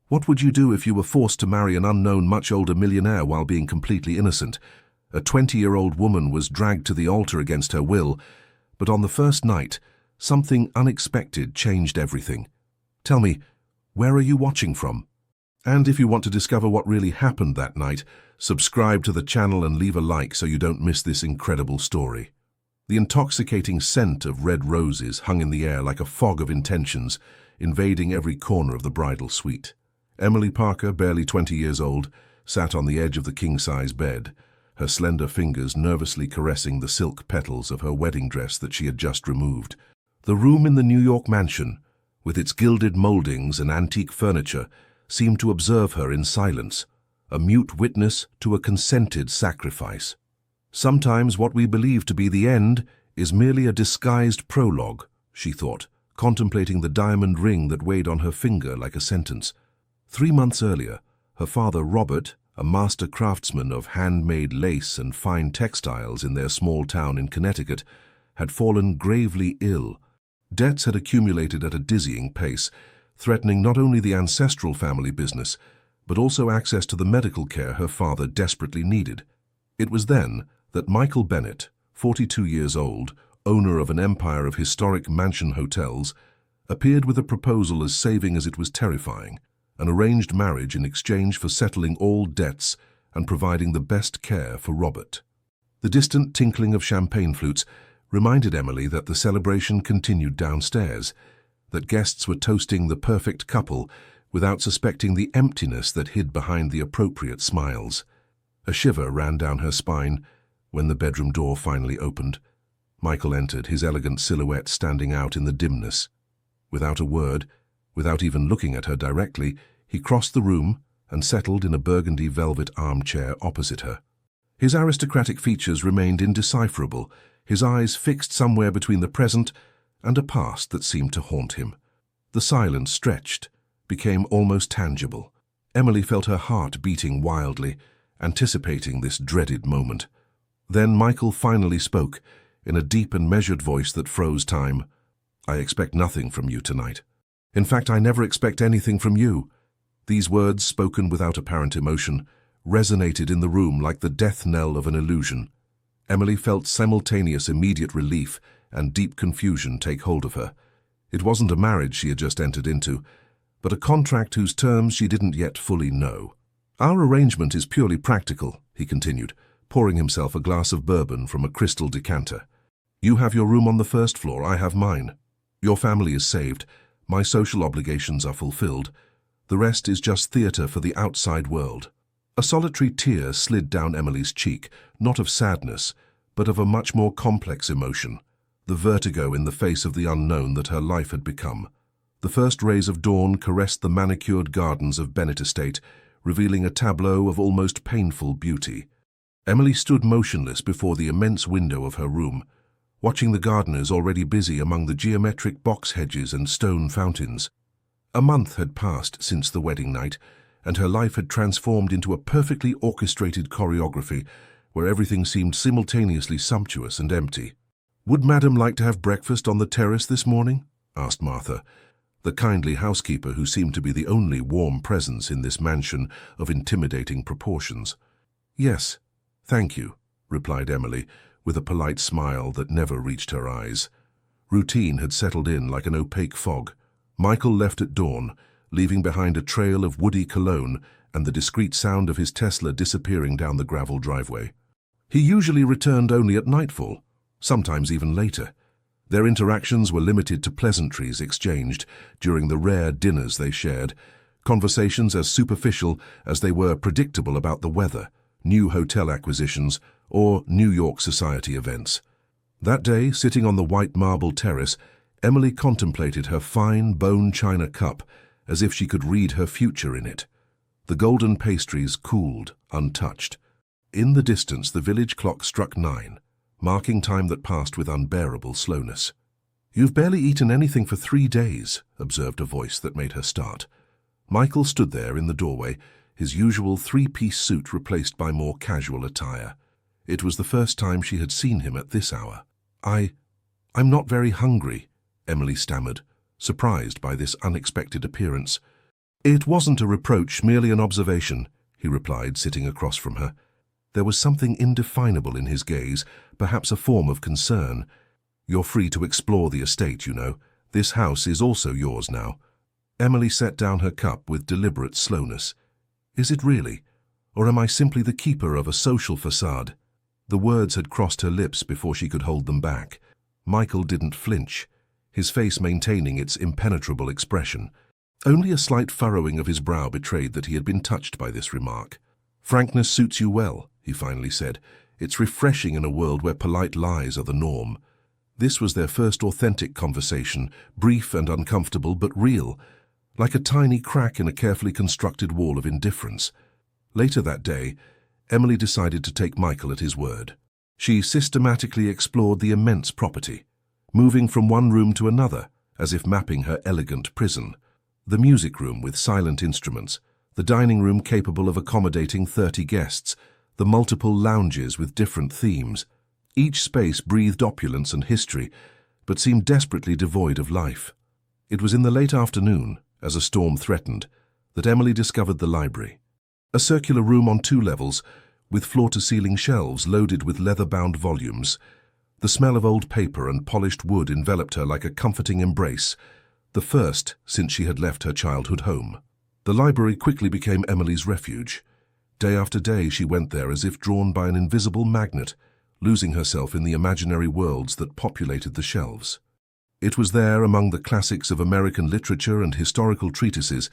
What would you do if you were forced to marry an unknown, much older millionaire while being completely innocent? A 20-year-old woman was dragged to the altar against her will, but on the first night, something unexpected changed everything. Tell me, where are you watching from? And if you want to discover what really happened that night, subscribe to the channel and leave a like so you don't miss this incredible story. The intoxicating scent of red roses hung in the air like a fog of intentions, invading every corner of the bridal suite. Emily Parker, barely 20 years old, sat on the edge of the king-size bed, her slender fingers nervously caressing the silk petals of her wedding dress that she had just removed. The room in the New York mansion, with its gilded moldings and antique furniture, seemed to observe her in silence, a mute witness to a consented sacrifice. Sometimes what we believe to be the end is merely a disguised prologue, she thought, contemplating the diamond ring that weighed on her finger like a sentence. 3 months earlier, her father Robert, a master craftsman of handmade lace and fine textiles in their small town in Connecticut, had fallen gravely ill. Debts had accumulated at a dizzying pace, threatening not only the ancestral family business, but also access to the medical care her father desperately needed. It was then that Michael Bennett, 42 years old, owner of an empire of historic mansion hotels, appeared with a proposal as saving as it was terrifying: an arranged marriage in exchange for settling all debts and providing the best care for Robert. The distant tinkling of champagne flutes reminded Emily that the celebration continued downstairs, that guests were toasting the perfect couple without suspecting the emptiness that hid behind the appropriate smiles. A shiver ran down her spine when the bedroom door finally opened. Michael entered, his elegant silhouette standing out in the dimness. Without a word, without even looking at her directly, he crossed the room and settled in a burgundy velvet armchair opposite her. His aristocratic features remained indecipherable, his eyes fixed somewhere between the present and a past that seemed to haunt him. The silence stretched, became almost tangible. Emily felt her heart beating wildly, anticipating this dreaded moment. Then Michael finally spoke, in a deep and measured voice that froze time. "I expect nothing from you tonight. In fact, I never expect anything from you." These words, spoken without apparent emotion, resonated in the room like the death knell of an illusion. Emily felt simultaneous immediate relief and deep confusion take hold of her. It wasn't a marriage she had just entered into, but a contract whose terms she didn't yet fully know. "Our arrangement is purely practical," he continued, pouring himself a glass of bourbon from a crystal decanter. "You have your room on the first floor, I have mine. Your family is saved, my social obligations are fulfilled. The rest is just theater for the outside world." A solitary tear slid down Emily's cheek, not of sadness, but of a much more complex emotion, the vertigo in the face of the unknown that her life had become. The first rays of dawn caressed the manicured gardens of Bennett Estate, revealing a tableau of almost painful beauty. Emily stood motionless before the immense window of her room, watching the gardeners already busy among the geometric box hedges and stone fountains. A month had passed since the wedding night, and her life had transformed into a perfectly orchestrated choreography where everything seemed simultaneously sumptuous and empty. "Would Madam like to have breakfast on the terrace this morning?" asked Martha, the kindly housekeeper who seemed to be the only warm presence in this mansion of intimidating proportions. "Yes, thank you," replied Emily, with a polite smile that never reached her eyes. Routine had settled in like an opaque fog. Michael left at dawn, leaving behind a trail of woody cologne and the discreet sound of his Tesla disappearing down the gravel driveway. He usually returned only at nightfall, sometimes even later. Their interactions were limited to pleasantries exchanged during the rare dinners they shared, conversations as superficial as they were predictable about the weather, new hotel acquisitions, or New York society events. That day, sitting on the white marble terrace, Emily contemplated her fine bone china cup as if she could read her future in it. The golden pastries cooled, untouched. In the distance, the village clock struck 9, marking time that passed with unbearable slowness. "You've barely eaten anything for 3 days," observed a voice that made her start. Michael stood there in the doorway, his usual 3-piece suit replaced by more casual attire. It was the first time she had seen him at this hour. I'm not very hungry," Emily stammered, surprised by this unexpected appearance. "It wasn't a reproach, merely an observation," he replied, sitting across from her. There was something indefinable in his gaze, perhaps a form of concern. "You're free to explore the estate, you know. This house is also yours now." Emily set down her cup with deliberate slowness. "Is it really? Or am I simply the keeper of a social facade?" The words had crossed her lips before she could hold them back. Michael didn't flinch, his face maintaining its impenetrable expression. Only a slight furrowing of his brow betrayed that he had been touched by this remark. "Frankness suits you well," he finally said. "It's refreshing in a world where polite lies are the norm." This was their first authentic conversation, brief and uncomfortable, but real, like a tiny crack in a carefully constructed wall of indifference. Later that day, Emily decided to take Michael at his word. She systematically explored the immense property, moving from one room to another, as if mapping her elegant prison. The music room with silent instruments, the dining room capable of accommodating 30 guests, the multiple lounges with different themes. Each space breathed opulence and history, but seemed desperately devoid of life. It was in the late afternoon, as a storm threatened, that Emily discovered the library. A circular room on 2 levels, with floor-to-ceiling shelves loaded with leather-bound volumes. The smell of old paper and polished wood enveloped her like a comforting embrace, the first since she had left her childhood home. The library quickly became Emily's refuge. Day after day she went there as if drawn by an invisible magnet, losing herself in the imaginary worlds that populated the shelves. It was there, among the classics of American literature and historical treatises,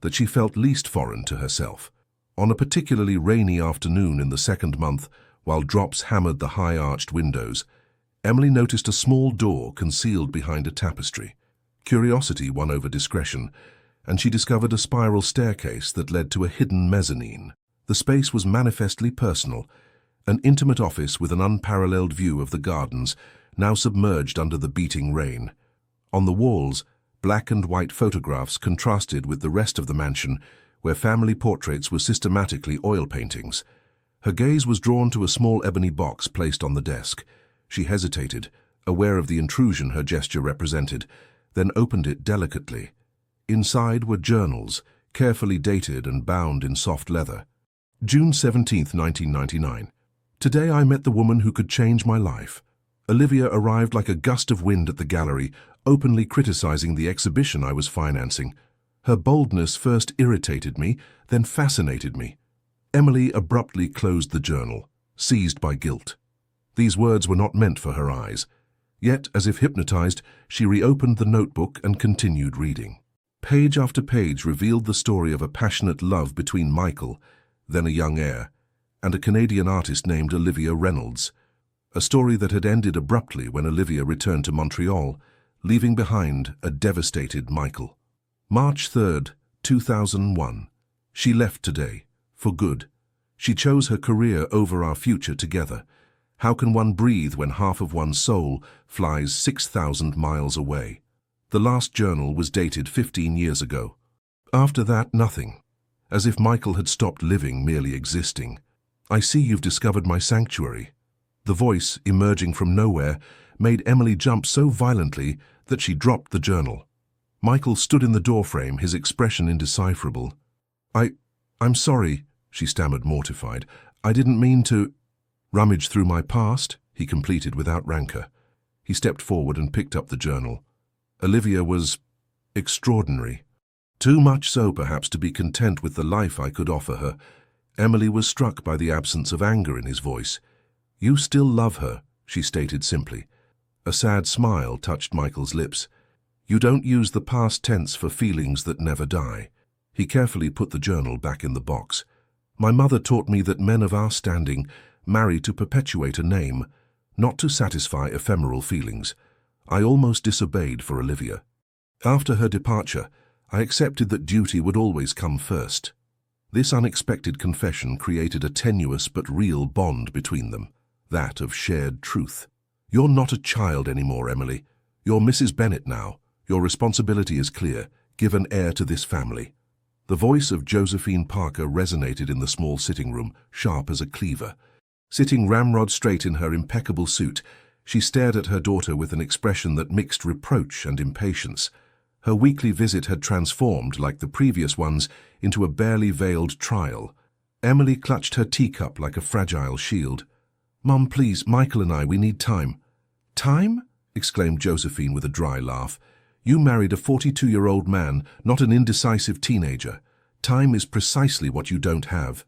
that she felt least foreign to herself. On a particularly rainy afternoon in the 2nd month, while drops hammered the high-arched windows, Emily noticed a small door concealed behind a tapestry. Curiosity won over discretion, and she discovered a spiral staircase that led to a hidden mezzanine. The space was manifestly personal, an intimate office with an unparalleled view of the gardens, now submerged under the beating rain. On the walls, black and white photographs contrasted with the rest of the mansion, where family portraits were systematically oil paintings. Her gaze was drawn to a small ebony box placed on the desk. She hesitated, aware of the intrusion her gesture represented, then opened it delicately. Inside were journals, carefully dated and bound in soft leather. June 17, 1999. Today I met the woman who could change my life. Olivia arrived like a gust of wind at the gallery, openly criticizing the exhibition I was financing. Her boldness first irritated me, then fascinated me. Emily abruptly closed the journal, seized by guilt. These words were not meant for her eyes. Yet, as if hypnotized, she reopened the notebook and continued reading. Page after page revealed the story of a passionate love between Michael, then a young heir, and a Canadian artist named Olivia Reynolds. A story that had ended abruptly when Olivia returned to Montreal, leaving behind a devastated Michael. March 3, 2001. She left today, for good. She chose her career over our future together. How can one breathe when half of one's soul flies 6,000 miles away? The last journal was dated 15 years ago. After that, nothing. As if Michael had stopped living, merely existing. "I see you've discovered my sanctuary." The voice, emerging from nowhere, made Emily jump so violently that she dropped the journal. Michael stood in the doorframe, his expression indecipherable. I'm sorry," she stammered, mortified. "I didn't mean to—" "Rummage through my past," he completed without rancor. He stepped forward and picked up the journal. Olivia was extraordinary. Too much so, perhaps, to be content with the life I could offer her. Emily was struck by the absence of anger in his voice. "You still love her," she stated simply. A sad smile touched Michael's lips. "You don't use the past tense for feelings that never die." He carefully put the journal back in the box. "My mother taught me that men of our standing marry to perpetuate a name, not to satisfy ephemeral feelings. I almost disobeyed for Olivia. After her departure, I accepted that duty would always come first." This unexpected confession created a tenuous but real bond between them, that of shared truth. "You're not a child anymore, Emily. You're Mrs. Bennet now. Your responsibility is clear. Give an heir to this family." The voice of Josephine Parker resonated in the small sitting room, sharp as a cleaver. Sitting ramrod straight in her impeccable suit, she stared at her daughter with an expression that mixed reproach and impatience. Her weekly visit had transformed, like the previous ones, into a barely veiled trial. Emily clutched her teacup like a fragile shield. "Mum, please, Michael and we need time." "Time?" exclaimed Josephine with a dry laugh. "You married a 42-year-old man, not an indecisive teenager. Time is precisely what you don't have.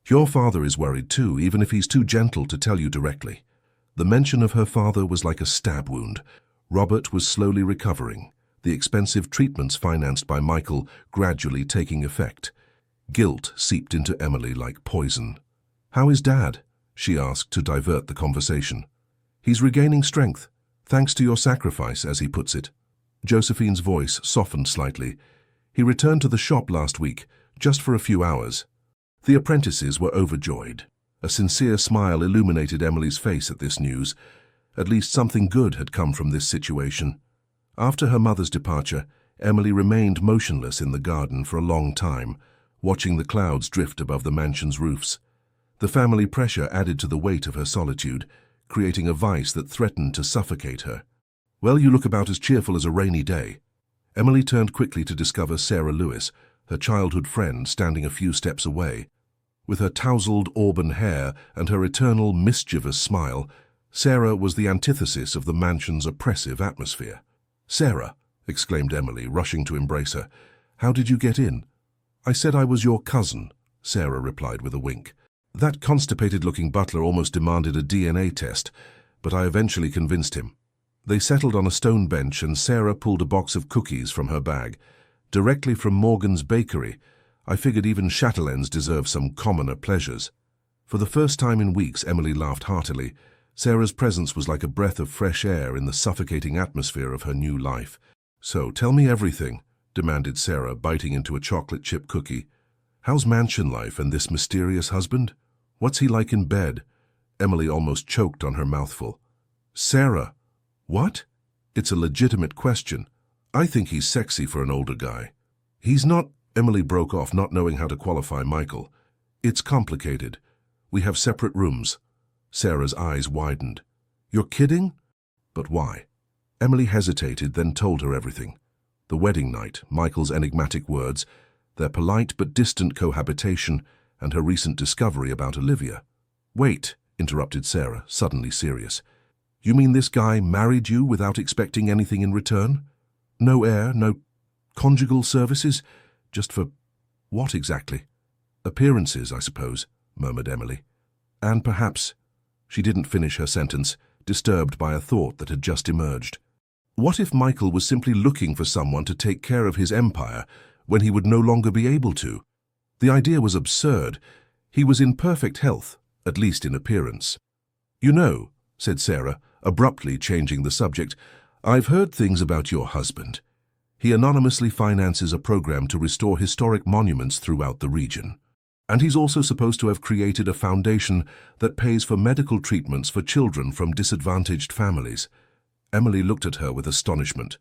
Your father is worried too, even if he's too gentle to tell you directly." The mention of her father was like a stab wound. Robert was slowly recovering, the expensive treatments financed by Michael gradually taking effect. Guilt seeped into Emily like poison. "How is Dad?" she asked to divert the conversation. "He's regaining strength, thanks to your sacrifice, as he puts it." Josephine's voice softened slightly. "He returned to the shop last week, just for a few hours." The apprentices were overjoyed. A sincere smile illuminated Emily's face at this news. At least something good had come from this situation. After her mother's departure, Emily remained motionless in the garden for a long time, watching the clouds drift above the mansion's roofs. The family pressure added to the weight of her solitude, creating a vice that threatened to suffocate her. "Well, you look about as cheerful as a rainy day." Emily turned quickly to discover Sarah Lewis, her childhood friend, standing a few steps away. With her tousled auburn hair and her eternal mischievous smile, Sarah was the antithesis of the mansion's oppressive atmosphere. "Sarah," exclaimed Emily, rushing to embrace her, "how did you get in?" "I said I was your cousin," Sarah replied with a wink. "That constipated-looking butler almost demanded a DNA test, but I eventually convinced him." They settled on a stone bench and Sarah pulled a box of cookies from her bag. "Directly from Morgan's bakery. I figured even chatelaines deserve some commoner pleasures." For the first time in weeks, Emily laughed heartily. Sarah's presence was like a breath of fresh air in the suffocating atmosphere of her new life. "So, tell me everything," demanded Sarah, biting into a chocolate chip cookie. "How's mansion life and this mysterious husband? What's he like in bed?" Emily almost choked on her mouthful. "Sarah." "What?" "It's a legitimate question. I think he's sexy for an older guy." "He's not—" Emily broke off, not knowing how to qualify Michael. "It's complicated. We have separate rooms." Sarah's eyes widened. "You're kidding?" "But why?" Emily hesitated, then told her everything. The wedding night, Michael's enigmatic words, their polite but distant cohabitation, and her recent discovery about Olivia. "Wait," interrupted Sarah, suddenly serious. "You mean this guy married you without expecting anything in return? No heir, no conjugal services? Just for what exactly?" "Appearances, I suppose," murmured Emily. "And perhaps—" She didn't finish her sentence, disturbed by a thought that had just emerged. What if Michael was simply looking for someone to take care of his empire when he would no longer be able to? The idea was absurd. He was in perfect health, at least in appearance. "You know," said Sarah, abruptly changing the subject, "I've heard things about your husband. He anonymously finances a program to restore historic monuments throughout the region. And he's also supposed to have created a foundation that pays for medical treatments for children from disadvantaged families." Emily looked at her with astonishment.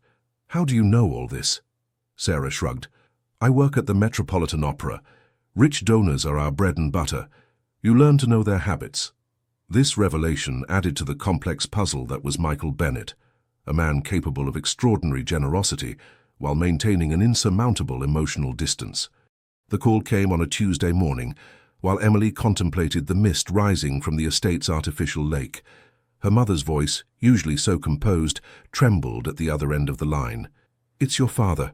"How do you know all this?" Sarah shrugged. "I work at the Metropolitan Opera. Rich donors are our bread and butter. You learn to know their habits." This revelation added to the complex puzzle that was Michael Bennett, a man capable of extraordinary generosity while maintaining an insurmountable emotional distance. The call came on a Tuesday morning, while Emily contemplated the mist rising from the estate's artificial lake. Her mother's voice, usually so composed, trembled at the other end of the line. "It's your father.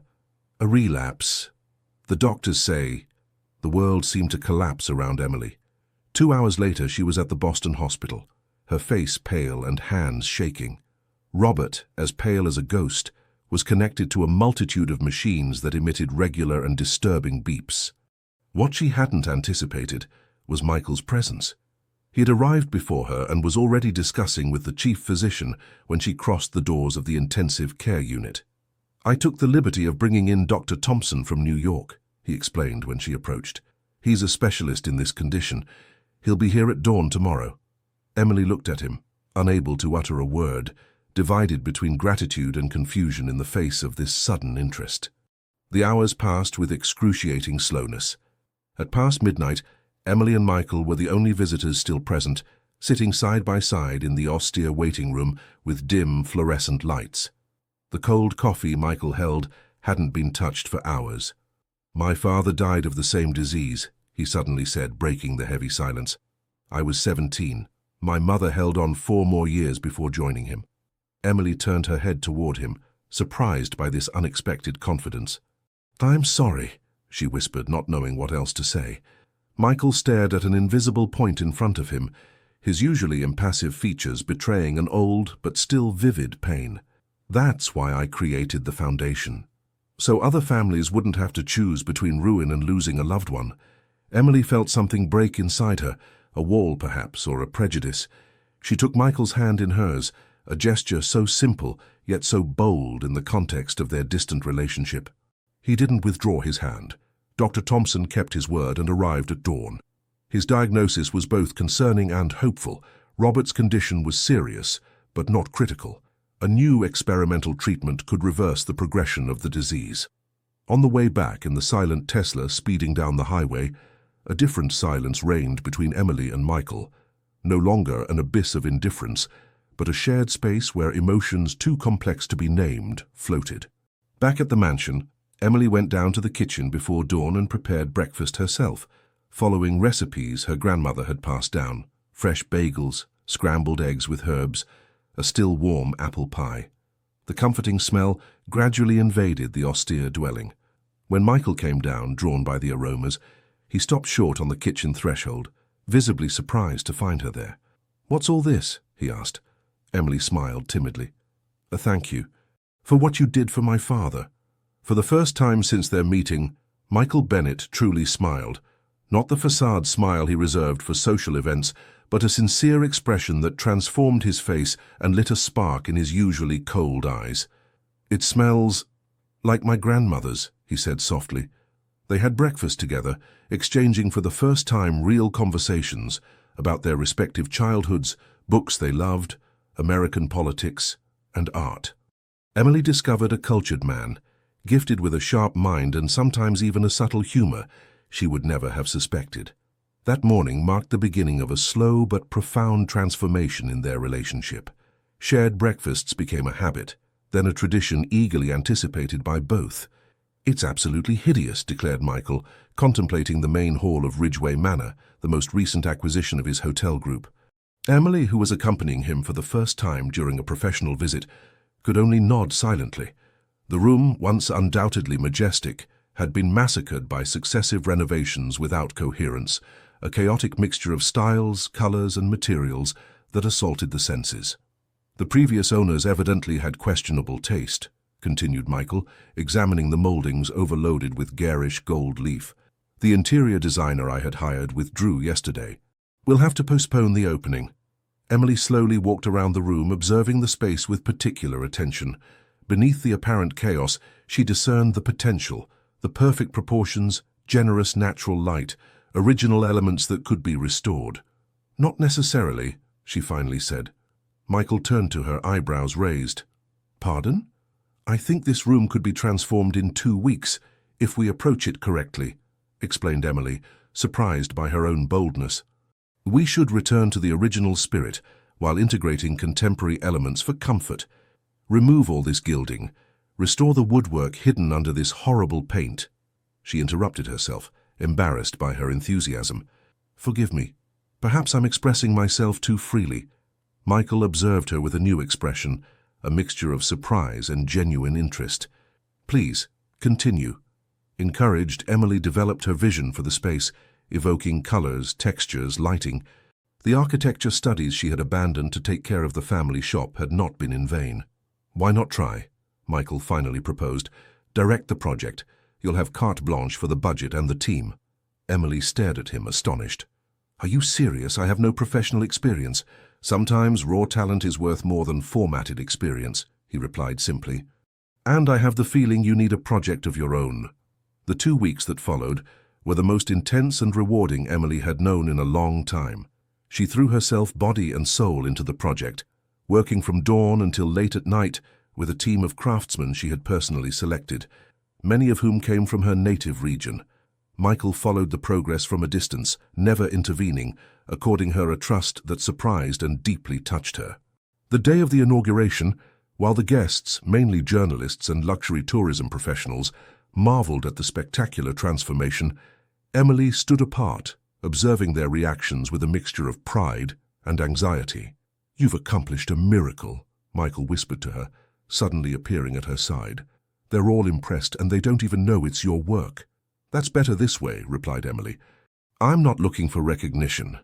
A relapse. The doctors say—" The world seemed to collapse around Emily. 2 hours later, she was at the Boston hospital, her face pale and hands shaking. Robert, as pale as a ghost, was connected to a multitude of machines that emitted regular and disturbing beeps. What she hadn't anticipated was Michael's presence. He had arrived before her and was already discussing with the chief physician when she crossed the doors of the intensive care unit. "I took the liberty of bringing in Dr. Thompson from New York," he explained when she approached. "He's a specialist in this condition. He'll be here at dawn tomorrow." Emily looked at him, unable to utter a word, divided between gratitude and confusion in the face of this sudden interest. The hours passed with excruciating slowness. At past midnight, Emily and Michael were the only visitors still present, sitting side by side in the austere waiting room with dim fluorescent lights. The cold coffee Michael held hadn't been touched for hours. "My father died of the same disease," he suddenly said, breaking the heavy silence. "I was 17. My mother held on 4 more years before joining him." Emily turned her head toward him, surprised by this unexpected confidence. "I'm sorry," she whispered, not knowing what else to say. Michael stared at an invisible point in front of him, his usually impassive features betraying an old but still vivid pain. "That's why I created the foundation. So other families wouldn't have to choose between ruin and losing a loved one." Emily felt something break inside her, a wall perhaps, or a prejudice. She took Michael's hand in hers, a gesture so simple yet so bold in the context of their distant relationship. He didn't withdraw his hand. Dr. Thompson kept his word and arrived at dawn. His diagnosis was both concerning and hopeful. Robert's condition was serious, but not critical. A new experimental treatment could reverse the progression of the disease. On the way back in the silent Tesla speeding down the highway, a different silence reigned between Emily and Michael. No longer an abyss of indifference, but a shared space where emotions too complex to be named floated. Back at the mansion, Emily went down to the kitchen before dawn and prepared breakfast herself, following recipes her grandmother had passed down: fresh bagels, scrambled eggs with herbs, a still warm apple pie. The comforting smell gradually invaded the austere dwelling. When Michael came down, drawn by the aromas, he stopped short on the kitchen threshold, visibly surprised to find her there. "What's all this?" he asked. Emily smiled timidly. "A thank you. For what you did for my father." For the first time since their meeting, Michael Bennett truly smiled. Not the facade smile he reserved for social events, but a sincere expression that transformed his face and lit a spark in his usually cold eyes. "It smells like my grandmother's," he said softly. They had breakfast together, exchanging for the first time real conversations about their respective childhoods, books they loved, American politics, and art. Emily discovered a cultured man, gifted with a sharp mind and sometimes even a subtle humor she would never have suspected. That morning marked the beginning of a slow but profound transformation in their relationship. Shared breakfasts became a habit, then a tradition eagerly anticipated by both. "It's absolutely hideous," declared Michael, contemplating the main hall of Ridgeway Manor, the most recent acquisition of his hotel group. Emily, who was accompanying him for the first time during a professional visit, could only nod silently. The room, once undoubtedly majestic, had been massacred by successive renovations without coherence, a chaotic mixture of styles, colors, and materials that assaulted the senses. "The previous owners evidently had questionable taste," continued Michael, examining the moldings overloaded with garish gold leaf. "The interior designer I had hired withdrew yesterday. We'll have to postpone the opening." Emily slowly walked around the room, observing the space with particular attention. Beneath the apparent chaos, she discerned the potential, the perfect proportions, generous natural light, original elements that could be restored. "Not necessarily," she finally said. Michael turned to her, eyebrows raised. "Pardon?" "I think this room could be transformed in 2 weeks, if we approach it correctly," explained Emily, surprised by her own boldness. "We should return to the original spirit while integrating contemporary elements for comfort. Remove all this gilding. Restore the woodwork hidden under this horrible paint." She interrupted herself, embarrassed by her enthusiasm. "Forgive me. Perhaps I'm expressing myself too freely." Michael observed her with a new expression, a mixture of surprise and genuine interest. "Please, continue." Encouraged, Emily developed her vision for the space, evoking colors, textures, lighting. The architecture studies she had abandoned to take care of the family shop had not been in vain. "Why not try?" Michael finally proposed. "Direct the project. You'll have carte blanche for the budget and the team." Emily stared at him, astonished. "Are you serious? I have no professional experience." "Sometimes raw talent is worth more than formatted experience," he replied simply. "And I have the feeling you need a project of your own." The 2 weeks that followed were the most intense and rewarding Emily had known in a long time. She threw herself body and soul into the project, working from dawn until late at night with a team of craftsmen she had personally selected, many of whom came from her native region. Michael followed the progress from a distance, never intervening, according her a trust that surprised and deeply touched her. The day of the inauguration, While the guests, mainly journalists and luxury tourism professionals, marveled at the spectacular transformation, Emily stood apart, observing their reactions with a mixture of pride and anxiety. "You've accomplished a miracle," Michael whispered to her, suddenly appearing at her side. "They're all impressed and they don't even know it's your work." "That's better this way," replied Emily. "I'm not looking for recognition."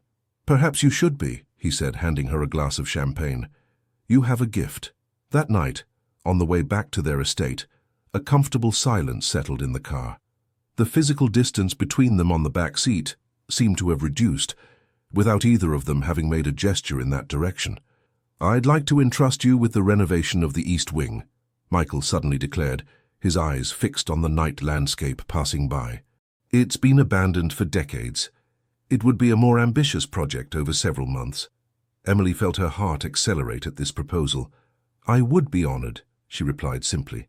"Perhaps you should be," he said, handing her a glass of champagne. "You have a gift." That night, on the way back to their estate, a comfortable silence settled in the car. The physical distance between them on the back seat seemed to have reduced, without either of them having made a gesture in that direction. "I'd like to entrust you with the renovation of the East Wing," Michael suddenly declared, his eyes fixed on the night landscape passing by. "It's been abandoned for decades. It would be a more ambitious project over several months." Emily felt her heart accelerate at this proposal. "I would be honored," she replied simply.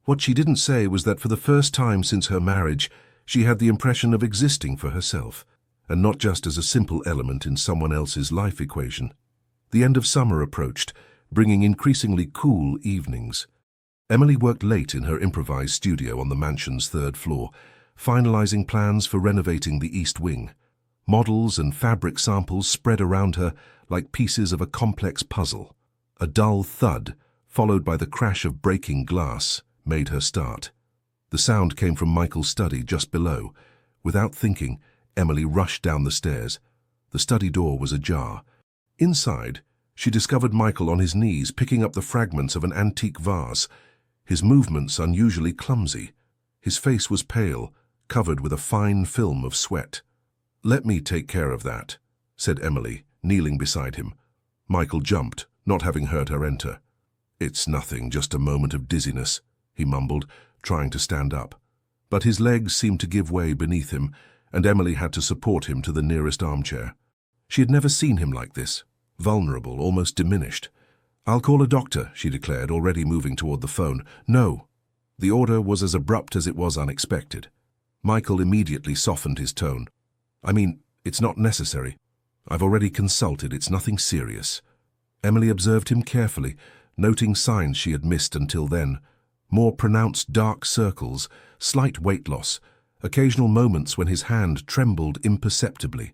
What she didn't say was that for the first time since her marriage, she had the impression of existing for herself, and not just as a simple element in someone else's life equation. The end of summer approached, bringing increasingly cool evenings. Emily worked late in her improvised studio on the mansion's third floor, finalizing plans for renovating the East Wing. Models and fabric samples spread around her like pieces of a complex puzzle. A dull thud, followed by the crash of breaking glass, made her start. The sound came from Michael's study just below. Without thinking, Emily rushed down the stairs. The study door was ajar. Inside, she discovered Michael on his knees picking up the fragments of an antique vase, his movements unusually clumsy. His face was pale, covered with a fine film of sweat. "Let me take care of that," said Emily, kneeling beside him. Michael jumped, not having heard her enter. "It's nothing, just a moment of dizziness," he mumbled, trying to stand up. But his legs seemed to give way beneath him, and Emily had to support him to the nearest armchair. She had never seen him like this, vulnerable, almost diminished. "I'll call a doctor," she declared, already moving toward the phone. "No." The order was as abrupt as it was unexpected. Michael immediately softened his tone. "I mean, it's not necessary. I've already consulted, it's nothing serious." Emily observed him carefully, noting signs she had missed until then. More pronounced dark circles, slight weight loss, occasional moments when his hand trembled imperceptibly.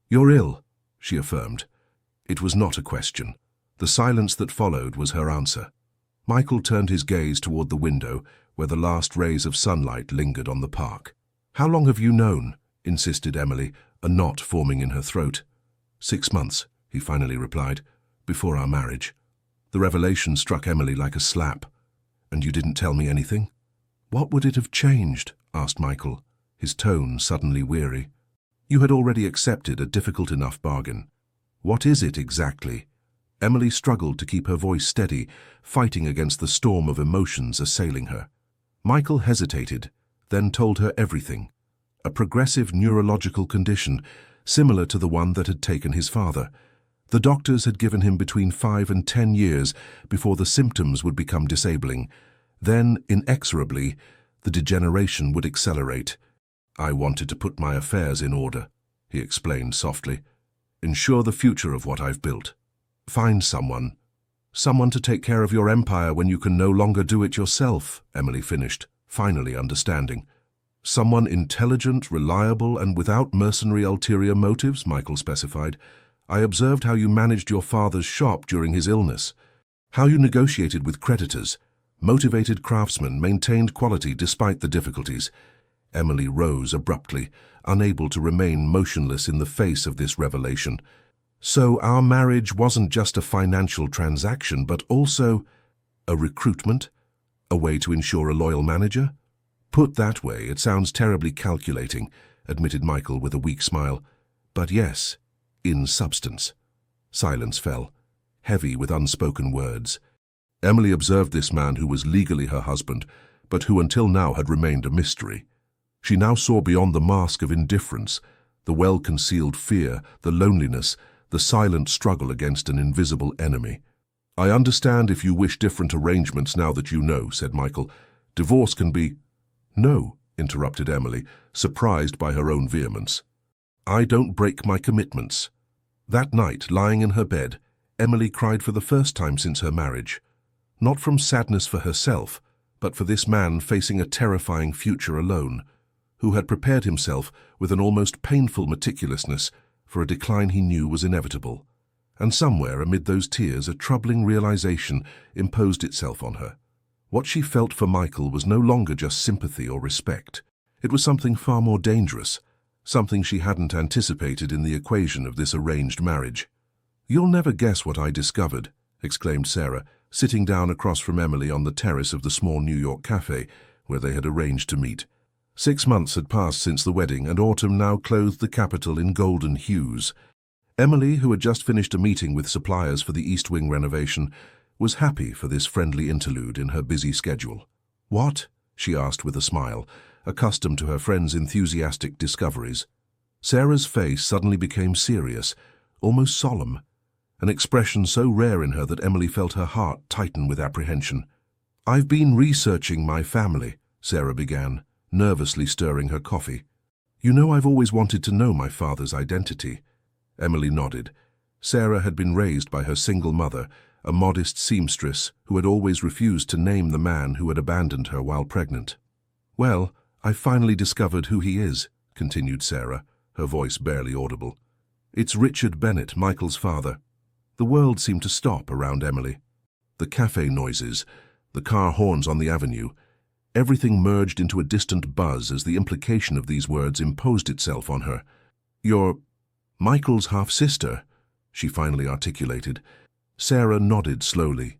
"You're ill," she affirmed. It was not a question. The silence that followed was her answer. Michael turned his gaze toward the window, where the last rays of sunlight lingered on the park. "How long have you known?" insisted Emily, a knot forming in her throat. 6 months, he finally replied, "before our marriage." The revelation struck Emily like a slap. "And you didn't tell me anything?" "What would it have changed?" asked Michael, his tone suddenly weary. "You had already accepted a difficult enough bargain." "What is it exactly?" Emily struggled to keep her voice steady, fighting against the storm of emotions assailing her. Michael hesitated, then told her everything. A progressive neurological condition, similar to the one that had taken his father. The doctors had given him between 5 and 10 years before the symptoms would become disabling. Then, inexorably, the degeneration would accelerate. "I wanted to put my affairs in order," he explained softly. "Ensure the future of what I've built. Find someone. Someone to take care of your empire when you can no longer do it yourself," Emily finished, finally understanding. "Someone intelligent, reliable, and without mercenary ulterior motives," Michael specified. "I observed how you managed your father's shop during his illness, how you negotiated with creditors, motivated craftsmen, maintained quality despite the difficulties." Emily rose abruptly, unable to remain motionless in the face of this revelation. "So our marriage wasn't just a financial transaction, but also a recruitment? A way to ensure a loyal manager?" "Put that way, it sounds terribly calculating," admitted Michael with a weak smile. "But yes, in substance." Silence fell, heavy with unspoken words. Emily observed this man who was legally her husband, but who until now had remained a mystery. She now saw beyond the mask of indifference, the well-concealed fear, the loneliness, the silent struggle against an invisible enemy. "I understand if you wish different arrangements now that you know," said Michael. "Divorce can be—" "No," interrupted Emily, surprised by her own vehemence. "I don't break my commitments." That night, lying in her bed, Emily cried for the first time since her marriage. not from sadness for herself, but for this man facing a terrifying future alone, who had prepared himself with an almost painful meticulousness for a decline he knew was inevitable. And somewhere amid those tears a troubling realization imposed itself on her. What she felt for Michael was no longer just sympathy or respect. It was something far more dangerous, something she hadn't anticipated in the equation of this arranged marriage. "You'll never guess what I discovered," exclaimed Sarah, sitting down across from Emily on the terrace of the small New York cafe where they had arranged to meet. 6 months had passed since the wedding, and autumn now clothed the capital in golden hues. Emily, who had just finished a meeting with suppliers for the East Wing renovation, was happy for this friendly interlude in her busy schedule. "What?" she asked with a smile, accustomed to her friend's enthusiastic discoveries. Sarah's face suddenly became serious, almost solemn, an expression so rare in her that Emily felt her heart tighten with apprehension. "I've been researching my family," Sarah began, nervously stirring her coffee. "You know I've always wanted to know my father's identity." Emily nodded. Sarah had been raised by her single mother, a modest seamstress who had always refused to name the man who had abandoned her while pregnant. "Well, I've finally discovered who he is," continued Sarah, her voice barely audible. "It's Richard Bennett, Michael's father." The world seemed to stop around Emily. The cafe noises, the car horns on the avenue, everything merged into a distant buzz as the implication of these words imposed itself on her. "You're Michael's half-sister," she finally articulated. Sarah nodded slowly.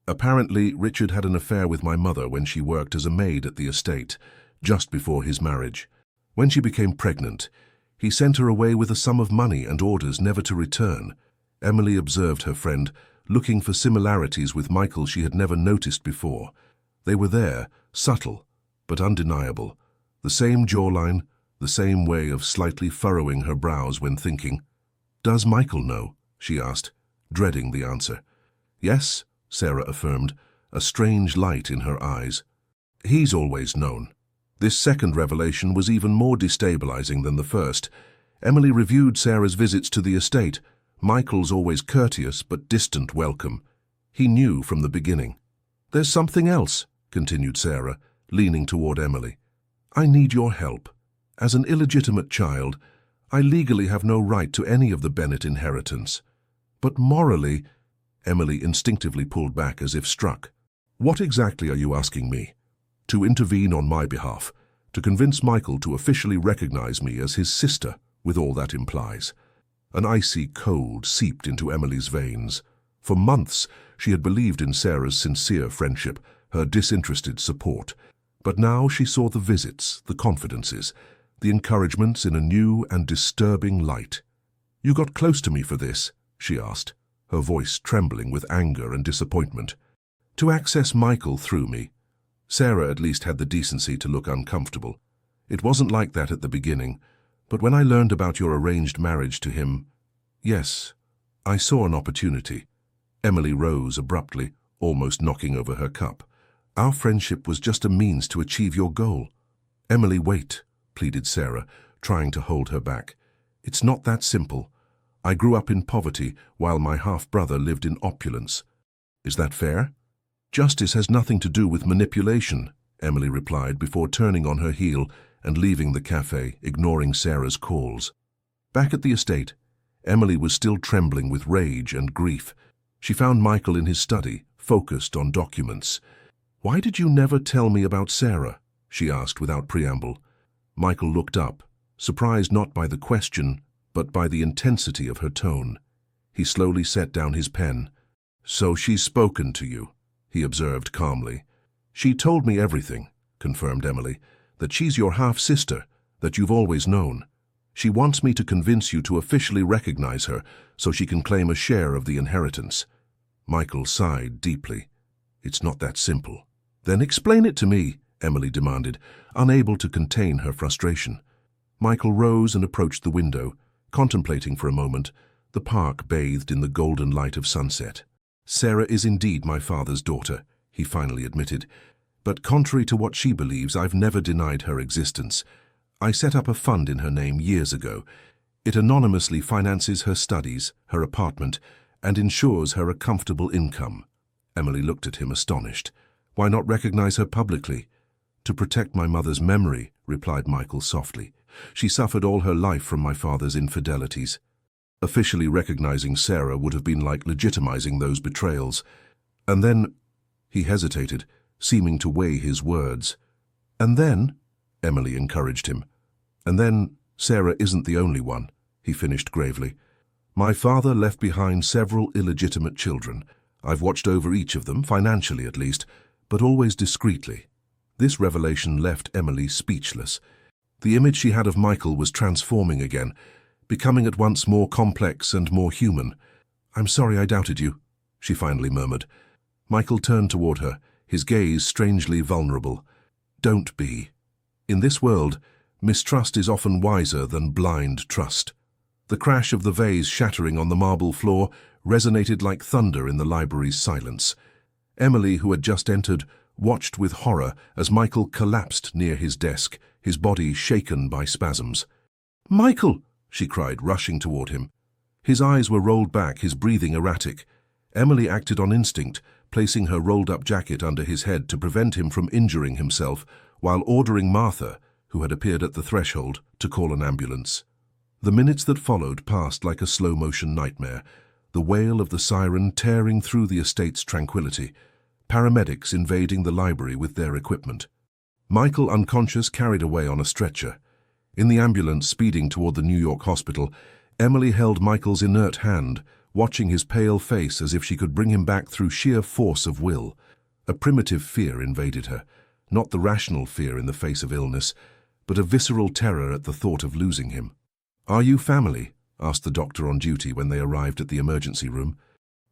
"Apparently, Richard had an affair with my mother when she worked as a maid at the estate, just before his marriage. When she became pregnant, he sent her away with a sum of money and orders never to return." Emily observed her friend, looking for similarities with Michael she had never noticed before. They were there, subtle, but undeniable. The same jawline, the same way of slightly furrowing her brows when thinking. "Does Michael know?" she asked, dreading the answer. "Yes," Sarah affirmed, a strange light in her eyes. "He's always known." This second revelation was even more destabilizing than the first. Emily reviewed Sarah's visits to the estate, Michael's always courteous but distant welcome. He knew from the beginning. "There's something else," continued Sarah, leaning toward Emily. "I need your help. As an illegitimate child, I legally have no right to any of the Bennett inheritance. But morally—" Emily instinctively pulled back as if struck. "What exactly are you asking me?" "To intervene on my behalf, to convince Michael to officially recognize me as his sister, with all that implies." An icy cold seeped into Emily's veins. For months, she had believed in Sarah's sincere friendship, her disinterested support. But now she saw the visits, the confidences, the encouragements in a new and disturbing light. "You got close to me for this?" she asked, her voice trembling with anger and disappointment. "To access Michael through me." Sarah at least had the decency to look uncomfortable. "It wasn't like that at the beginning. But when I learned about your arranged marriage to him, yes, I saw an opportunity." Emily rose abruptly, almost knocking over her cup. "Our friendship was just a means to achieve your goal." "Emily, wait," pleaded Sarah, trying to hold her back. "It's not that simple. I grew up in poverty while my half-brother lived in opulence. Is that fair?" "Justice has nothing to do with manipulation," Emily replied before turning on her heel and leaving the cafe, ignoring Sarah's calls. Back at the estate, Emily was still trembling with rage and grief. She found Michael in his study, focused on documents. "Why did you never tell me about Sarah?" she asked without preamble. Michael looked up, surprised not by the question, but by the intensity of her tone. He slowly set down his pen. "So she's spoken to you," he observed calmly. "She told me everything," confirmed Emily, "that she's your half-sister, that you've always known. She wants me to convince you to officially recognize her so she can claim a share of the inheritance." Michael sighed deeply. "It's not that simple." "Then explain it to me," Emily demanded, unable to contain her frustration. Michael rose and approached the window, contemplating for a moment, the park bathed in the golden light of sunset. "Sarah is indeed my father's daughter," he finally admitted. "But contrary to what she believes, I've never denied her existence. I set up a fund in her name years ago. It anonymously finances her studies, her apartment, and ensures her a comfortable income. Emily looked at him astonished. Why not recognize her publicly? To protect my mother's memory, replied Michael softly. She suffered all her life from my father's infidelities. Officially recognizing Sarah would have been like legitimizing those betrayals. And then, he hesitated, seeming to weigh his words. And then, Emily encouraged him. And then, Sarah isn't the only one, he finished gravely. My father left behind several illegitimate children. I've watched over each of them, financially at least, but always discreetly. This revelation left Emily speechless. The image she had of Michael was transforming again, becoming at once more complex and more human. I'm sorry I doubted you, she finally murmured. Michael turned toward her, his gaze strangely vulnerable. Don't be. In this world, mistrust is often wiser than blind trust. The crash of the vase shattering on the marble floor resonated like thunder in the library's silence. Emily, who had just entered, watched with horror as Michael collapsed near his desk, his body shaken by spasms. Michael! She cried, rushing toward him. His eyes were rolled back, his breathing erratic. Emily acted on instinct, placing her rolled-up jacket under his head to prevent him from injuring himself, while ordering Martha, who had appeared at the threshold, to call an ambulance. The minutes that followed passed like a slow-motion nightmare, the wail of the siren tearing through the estate's tranquility, paramedics invading the library with their equipment. Michael, unconscious, carried away on a stretcher. In the ambulance speeding toward the New York hospital, Emily held Michael's inert hand, watching his pale face as if she could bring him back through sheer force of will. A primitive fear invaded her, not the rational fear in the face of illness, but a visceral terror at the thought of losing him. Are you family? Asked the doctor on duty when they arrived at the emergency room.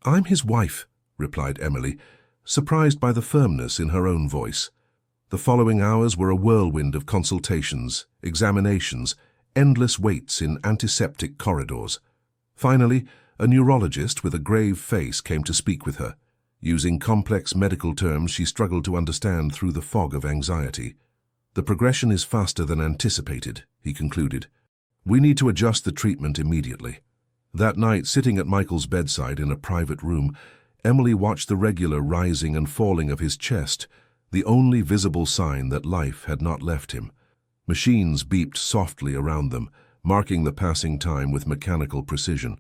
I'm his wife, replied Emily, surprised by the firmness in her own voice. The following hours were a whirlwind of consultations, examinations, endless waits in antiseptic corridors. Finally, a neurologist with a grave face came to speak with her. Using complex medical terms she struggled to understand through the fog of anxiety. The progression is faster than anticipated, he concluded. We need to adjust the treatment immediately. That night, sitting at Michael's bedside in a private room, Emily watched the regular rising and falling of his chest, the only visible sign that life had not left him. Machines beeped softly around them, marking the passing time with mechanical precision.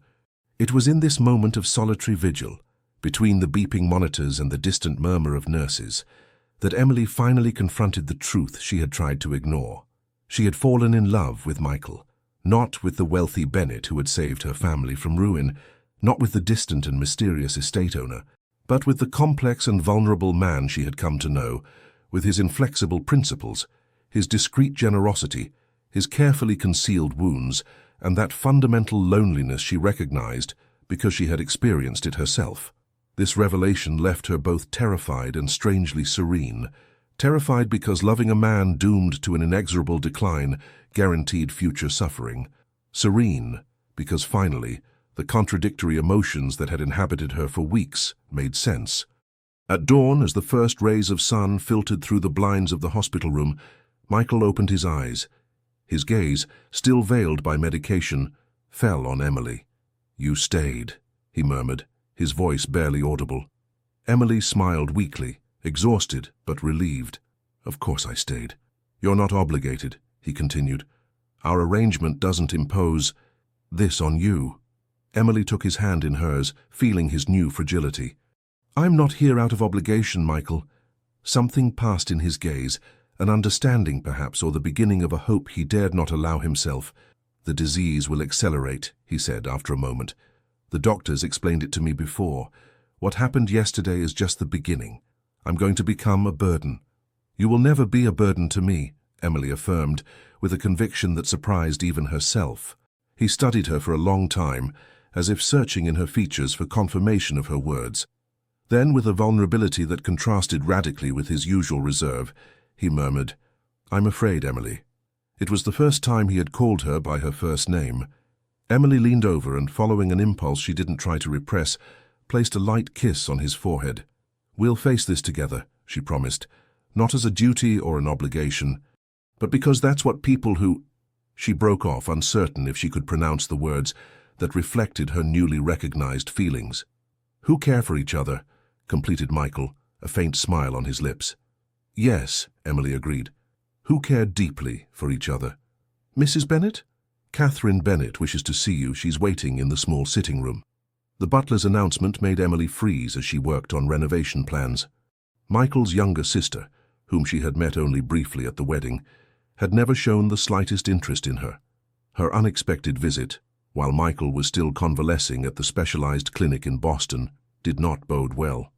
It was in this moment of solitary vigil, between the beeping monitors and the distant murmur of nurses, that Emily finally confronted the truth she had tried to ignore. She had fallen in love with Michael, not with the wealthy Bennett who had saved her family from ruin, not with the distant and mysterious estate owner, but with the complex and vulnerable man she had come to know, with his inflexible principles, his discreet generosity, his carefully concealed wounds, and that fundamental loneliness she recognized because she had experienced it herself. This revelation left her both terrified and strangely serene. Terrified because loving a man doomed to an inexorable decline guaranteed future suffering. Serene because finally, the contradictory emotions that had inhabited her for weeks made sense. At dawn, as the first rays of sun filtered through the blinds of the hospital room, Michael opened his eyes. His gaze, still veiled by medication, fell on Emily. You stayed, he murmured, his voice barely audible. Emily smiled weakly, exhausted but relieved. Of course I stayed. You're not obligated, he continued. Our arrangement doesn't impose this on you. Emily took his hand in hers, feeling his new fragility. I'm not here out of obligation, Michael. Something passed in his gaze, an understanding perhaps, or the beginning of a hope he dared not allow himself. The disease will accelerate, he said after a moment. The doctors explained it to me before. What happened yesterday is just the beginning. I'm going to become a burden. You will never be a burden to me, Emily affirmed, with a conviction that surprised even herself. He studied her for a long time, as if searching in her features for confirmation of her words. Then, with a vulnerability that contrasted radically with his usual reserve, he murmured, I'm afraid, Emily. It was the first time he had called her by her first name. Emily leaned over and, following an impulse she didn't try to repress, placed a light kiss on his forehead. We'll face this together, she promised, not as a duty or an obligation, but because that's what people who... She broke off, uncertain if she could pronounce the words that reflected her newly recognized feelings. Who care for each other, completed Michael, a faint smile on his lips. Yes, Emily agreed. Who cared deeply for each other? Mrs. Bennet? Catherine Bennet wishes to see you. She's waiting in the small sitting room. The butler's announcement made Emily freeze as she worked on renovation plans. Michael's younger sister, whom she had met only briefly at the wedding, had never shown the slightest interest in her. Her unexpected visit, while Michael was still convalescing at the specialized clinic in Boston, did not bode well.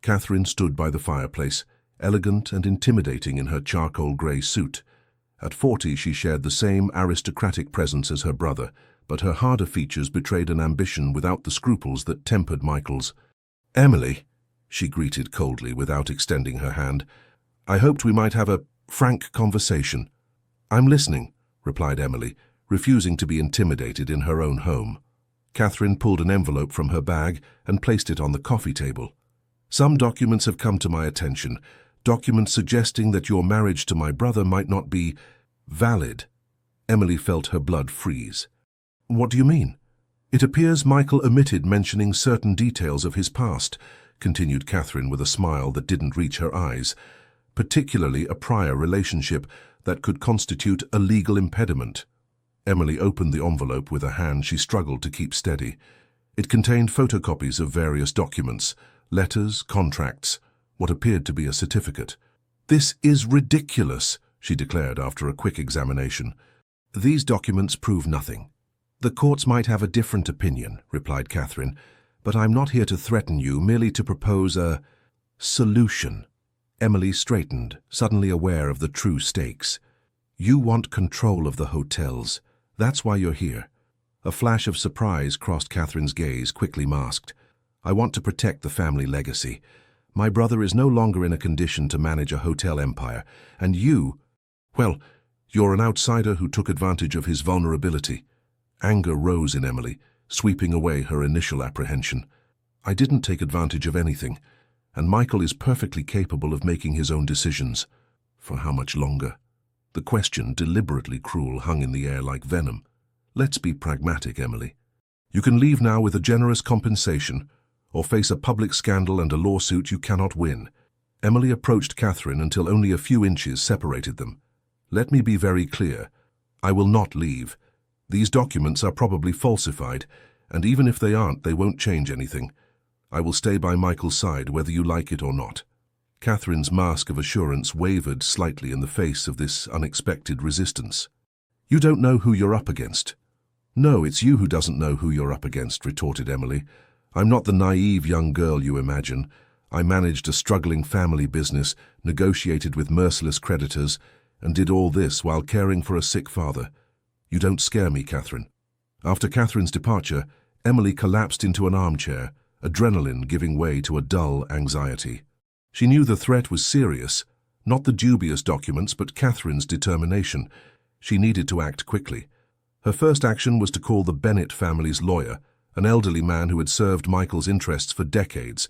Catherine stood by the fireplace, elegant and intimidating in her charcoal grey suit. At 40, she shared the same aristocratic presence as her brother, but her harder features betrayed an ambition without the scruples that tempered Michael's. "Emily," she greeted coldly without extending her hand, "I hoped we might have a frank conversation." "I'm listening," replied Emily, refusing to be intimidated in her own home. Catherine pulled an envelope from her bag and placed it on the coffee table. "Some documents have come to my attention, documents suggesting that your marriage to my brother might not be valid." Emily felt her blood freeze. "What do you mean?" "It appears Michael omitted mentioning certain details of his past," continued Catherine with a smile that didn't reach her eyes, "particularly a prior relationship that could constitute a legal impediment." Emily opened the envelope with a hand she struggled to keep steady. It contained photocopies of various documents, letters, contracts, what appeared to be a certificate. "This is ridiculous," she declared after a quick examination. "These documents prove nothing." "The courts might have a different opinion," replied Catherine, "but I'm not here to threaten you, merely to propose a solution." Emily straightened, suddenly aware of the true stakes. "You want control of the hotels. That's why you're here." A flash of surprise crossed Catherine's gaze, quickly masked. "I want to protect the family legacy. My brother is no longer in a condition to manage a hotel empire, and well, you're an outsider who took advantage of his vulnerability." Anger rose in Emily, sweeping away her initial apprehension. "I didn't take advantage of anything, and Michael is perfectly capable of making his own decisions. For how much longer?" The question, deliberately cruel, hung in the air like venom. "Let's be pragmatic, Emily. You can leave now with a generous compensation, or face a public scandal and a lawsuit you cannot win." Emily approached Catherine until only a few inches separated them. "Let me be very clear. I will not leave. These documents are probably falsified, and even if they aren't, they won't change anything. I will stay by Michael's side whether you like it or not." Catherine's mask of assurance wavered slightly in the face of this unexpected resistance. "You don't know who you're up against." "No, it's you who doesn't know who you're up against," retorted Emily. "I'm not the naive young girl you imagine. I managed a struggling family business, negotiated with merciless creditors, and did all this while caring for a sick father. You don't scare me, Catherine." After Catherine's departure, Emily collapsed into an armchair, adrenaline giving way to a dull anxiety. She knew the threat was serious, not the dubious documents, but Catherine's determination. She needed to act quickly. Her first action was to call the Bennet family's lawyer, an elderly man who had served Michael's interests for decades.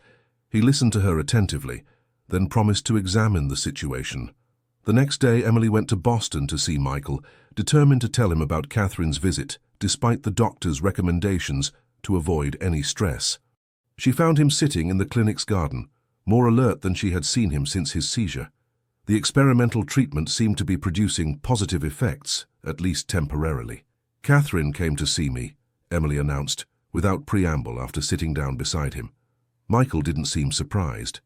He listened to her attentively, then promised to examine the situation. The next day, Emily went to Boston to see Michael, determined to tell him about Catherine's visit, despite the doctor's recommendations to avoid any stress. She found him sitting in the clinic's garden, more alert than she had seen him since his seizure. The experimental treatment seemed to be producing positive effects, at least temporarily. "Catherine came to see me," Emily announced, without preamble after sitting down beside him. Michael didn't seem surprised.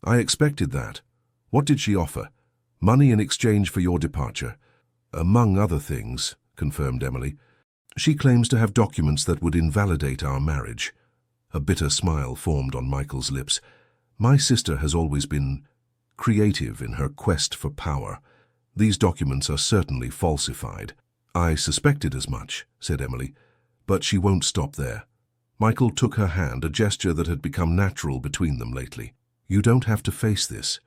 "I expected that. What did she offer?" "Money in exchange for your departure." "Among other things," confirmed Emily. "She claims to have documents that would invalidate our marriage." A bitter smile formed on Michael's lips. "My sister has always been creative in her quest for power. These documents are certainly falsified." "I suspected as much," said Emily, "but she won't stop there." Michael took her hand, a gesture that had become natural between them lately. "You don't have to face this.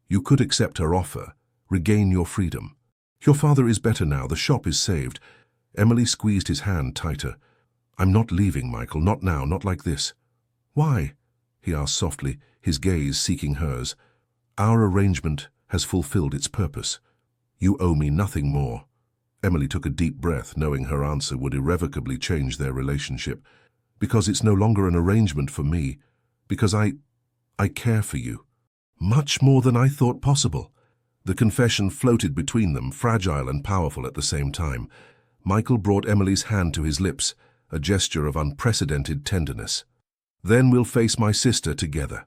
You could accept her offer, regain your freedom. Your father is better now, the shop is saved." Emily squeezed his hand tighter. "I'm not leaving, Michael, not now, not like this." "Why?" he asked softly, his gaze seeking hers. "Our arrangement has fulfilled its purpose. You owe me nothing more." Emily took a deep breath, knowing her answer would irrevocably change their relationship. "Because it's no longer an arrangement for me. Because I care for you. Much more than I thought possible. The confession floated between them, fragile and powerful at the same time. Michael brought Emily's hand to his lips, a gesture of unprecedented tenderness. Then we'll face my sister together,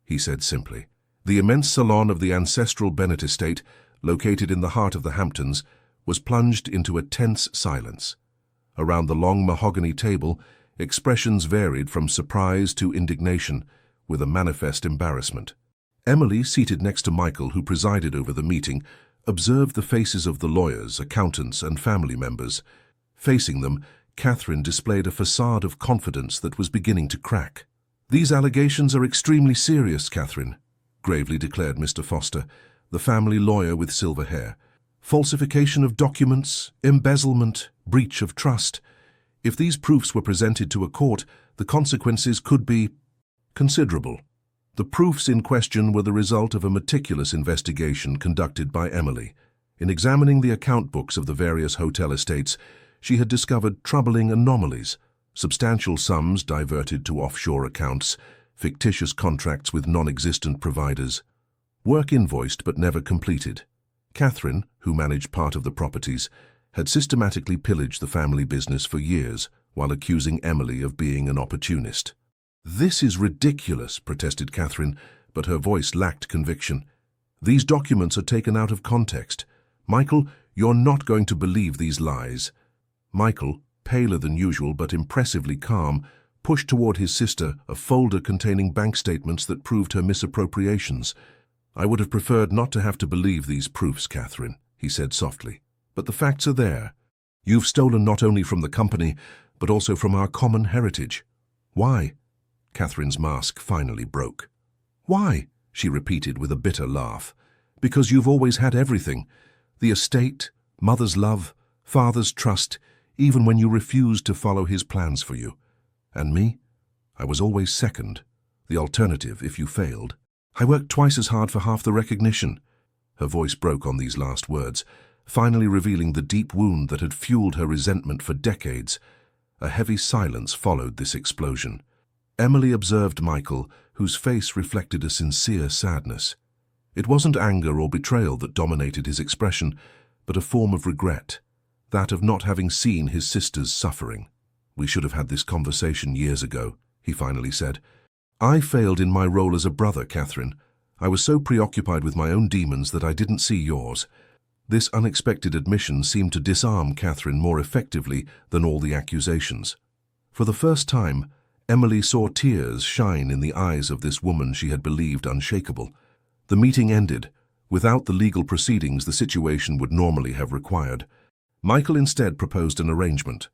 he said simply. The immense salon of the ancestral Bennett estate, located in the heart of the Hamptons, was plunged into a tense silence. Around the long mahogany table, expressions varied from surprise to indignation, with a manifest embarrassment. Emily, seated next to Michael, who presided over the meeting, observed the faces of the lawyers, accountants, and family members. Facing them, Catherine displayed a facade of confidence that was beginning to crack. "These allegations are extremely serious, Catherine," gravely declared Mr. Foster, the family lawyer with silver hair. "Falsification of documents, embezzlement, breach of trust. If these proofs were presented to a court, the consequences could be considerable." The proofs in question were the result of a meticulous investigation conducted by Emily. In examining the account books of the various hotel estates, she had discovered troubling anomalies: substantial sums diverted to offshore accounts, fictitious contracts with non-existent providers, work invoiced but never completed. Catherine, who managed part of the properties, had systematically pillaged the family business for years while accusing Emily of being an opportunist. "This is ridiculous," protested Catherine, but her voice lacked conviction. "These documents are taken out of context. Michael, you're not going to believe these lies." Michael, paler than usual but impressively calm, pushed toward his sister a folder containing bank statements that proved her misappropriations. "I would have preferred not to have to believe these proofs, Catherine," he said softly. "But the facts are there. You've stolen not only from the company, but also from our common heritage." "Why?" Catherine's mask finally broke. "Why?" she repeated with a bitter laugh. "Because you've always had everything. The estate, mother's love, father's trust, even when you refused to follow his plans for you. And me? I was always second, the alternative if you failed. I worked twice as hard for half the recognition." Her voice broke on these last words, finally revealing the deep wound that had fueled her resentment for decades. A heavy silence followed this explosion. Emily observed Michael, whose face reflected a sincere sadness. It wasn't anger or betrayal that dominated his expression, but a form of regret, that of not having seen his sister's suffering. "We should have had this conversation years ago," he finally said. "I failed in my role as a brother, Catherine. I was so preoccupied with my own demons that I didn't see yours." This unexpected admission seemed to disarm Catherine more effectively than all the accusations. For the first time, Emily saw tears shine in the eyes of this woman she had believed unshakable. The meeting ended, without the legal proceedings the situation would normally have required. Michael instead proposed an arrangement.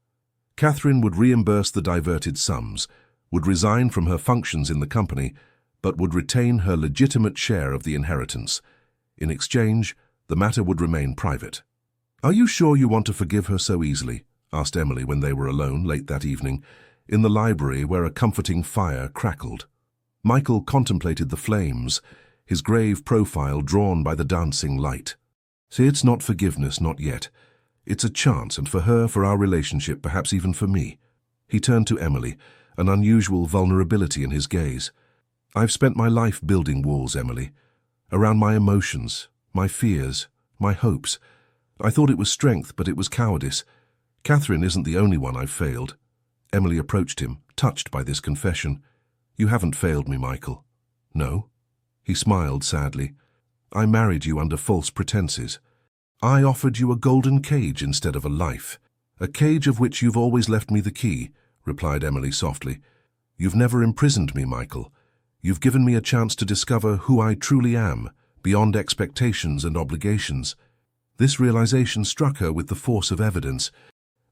Catherine would reimburse the diverted sums, would resign from her functions in the company, but would retain her legitimate share of the inheritance. In exchange, the matter would remain private. "Are you sure you want to forgive her so easily?" asked Emily when they were alone late that evening, in the library where a comforting fire crackled. Michael contemplated the flames, his grave profile drawn by the dancing light. "See, it's not forgiveness, not yet. It's a chance, and for her, for our relationship, perhaps even for me." He turned to Emily, an unusual vulnerability in his gaze. "I've spent my life building walls, Emily, around my emotions, my fears, my hopes. I thought it was strength, but it was cowardice. Catherine isn't the only one I've failed." Emily approached him, touched by this confession. "You haven't failed me, Michael." "No?" He smiled sadly. "I married you under false pretenses. I offered you a golden cage instead of a life. A cage of which you've always left me the key," replied Emily softly. "You've never imprisoned me, Michael. You've given me a chance to discover who I truly am, beyond expectations and obligations." This realization struck her with the force of evidence.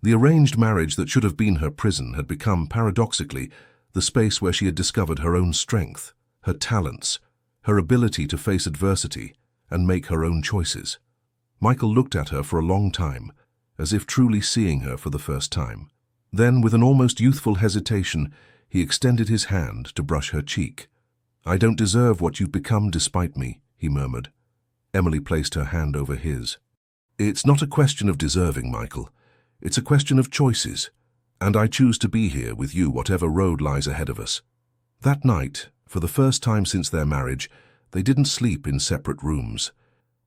The arranged marriage that should have been her prison had become, paradoxically, the space where she had discovered her own strength, her talents, her ability to face adversity and make her own choices. Michael looked at her for a long time, as if truly seeing her for the first time. Then, with an almost youthful hesitation, he extended his hand to brush her cheek. "I don't deserve what you've become despite me," he murmured. Emily placed her hand over his. "It's not a question of deserving, Michael. It's a question of choices, and I choose to be here with you whatever road lies ahead of us." That night, For the first time since their marriage, they didn't sleep in separate rooms.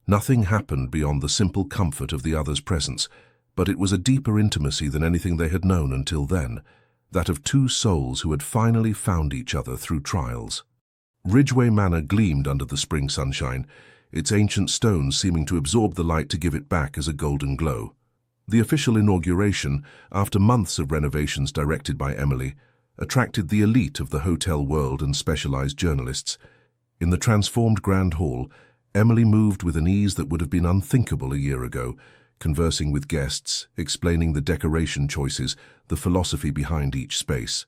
Nothing happened beyond the simple comfort of the other's presence, but it was a deeper intimacy than anything they had known until then, that of two souls who had finally found each other through trials. Ridgeway Manor gleamed under the spring sunshine, its ancient stones seeming to absorb the light to give it back as a golden glow. The official inauguration, after months of renovations directed by Emily, attracted the elite of the hotel world and specialized journalists. In the transformed Grand Hall, Emily moved with an ease that would have been unthinkable a year ago, conversing with guests, explaining the decoration choices, the philosophy behind each space.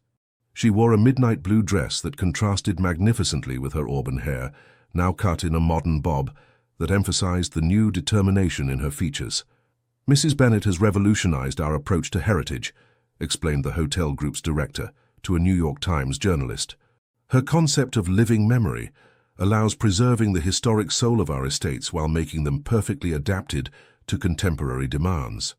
She wore a midnight blue dress that contrasted magnificently with her auburn hair, now cut in a modern bob, that emphasized the new determination in her features. "Mrs. Bennet has revolutionized our approach to heritage," explained the hotel group's director to a New York Times journalist. "Her concept of living memory allows preserving the historic soul of our estates while making them perfectly adapted to contemporary demands."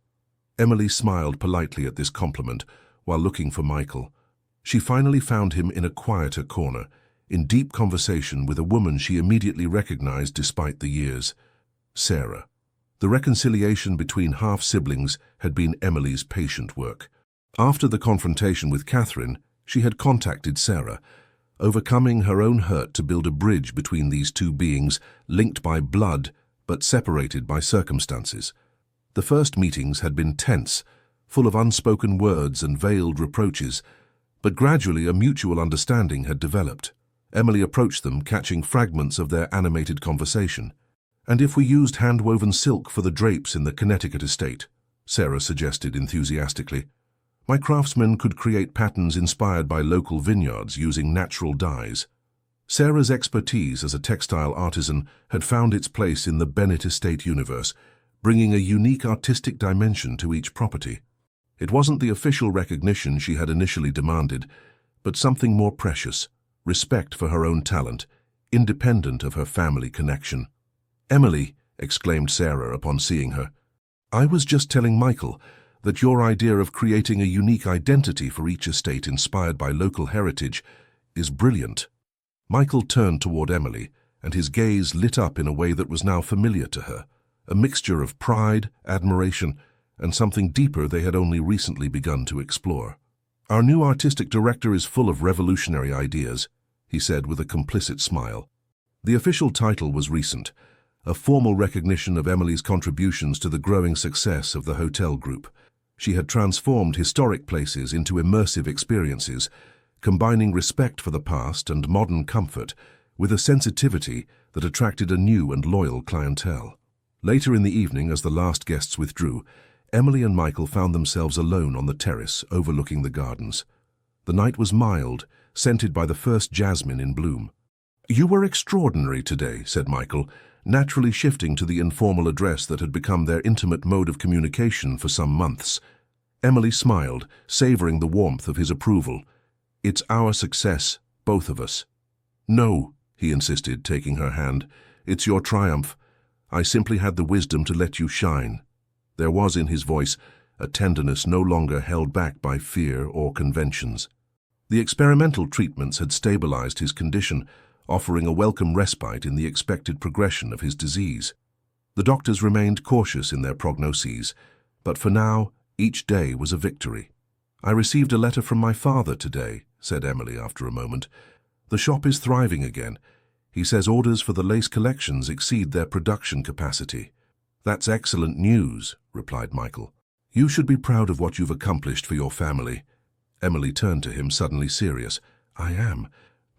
Emily smiled politely at this compliment while looking for Michael. She finally found him in a quieter corner, in deep conversation with a woman she immediately recognized despite the years, Sarah. The reconciliation between half-siblings had been Emily's patient work. After the confrontation with Catherine, she had contacted Sarah, overcoming her own hurt to build a bridge between these two beings, linked by blood but separated by circumstances. The first meetings had been tense, full of unspoken words and veiled reproaches, but gradually a mutual understanding had developed. Emily approached them, catching fragments of their animated conversation. "And if we used hand-woven silk for the drapes in the Connecticut estate?" Sarah suggested enthusiastically. "My craftsmen could create patterns inspired by local vineyards using natural dyes." Sarah's expertise as a textile artisan had found its place in the Bennet estate universe, bringing a unique artistic dimension to each property. It wasn't the official recognition she had initially demanded, but something more precious, respect for her own talent, independent of her family connection. "Emily," exclaimed Sarah upon seeing her, "I was just telling Michael that your idea of creating a unique identity for each estate inspired by local heritage is brilliant." Michael turned toward Emily, and his gaze lit up in a way that was now familiar to her, a mixture of pride, admiration, and something deeper they had only recently begun to explore. "Our new artistic director is full of revolutionary ideas," he said with a complicit smile. The official title was recent, a formal recognition of Emily's contributions to the growing success of the hotel group. She had transformed historic places into immersive experiences, combining respect for the past and modern comfort with a sensitivity that attracted a new and loyal clientele. Later in the evening, as the last guests withdrew, Emily and Michael found themselves alone on the terrace overlooking the gardens. The night was mild, scented by the first jasmine in bloom. "You were extraordinary today," said Michael, naturally shifting to the informal address that had become their intimate mode of communication for some months. Emily smiled, savoring the warmth of his approval. "It's our success, both of us." "No," he insisted, taking her hand. "It's your triumph. I simply had the wisdom to let you shine." There was in his voice a tenderness no longer held back by fear or conventions. The experimental treatments had stabilized his condition, offering a welcome respite in the expected progression of his disease. The doctors remained cautious in their prognoses, but for now, each day was a victory. "I received a letter from my father today," said Emily after a moment. "The shop is thriving again. He says orders for the lace collections exceed their production capacity." "That's excellent news," replied Michael. "You should be proud of what you've accomplished for your family." Emily turned to him, suddenly serious. "I am,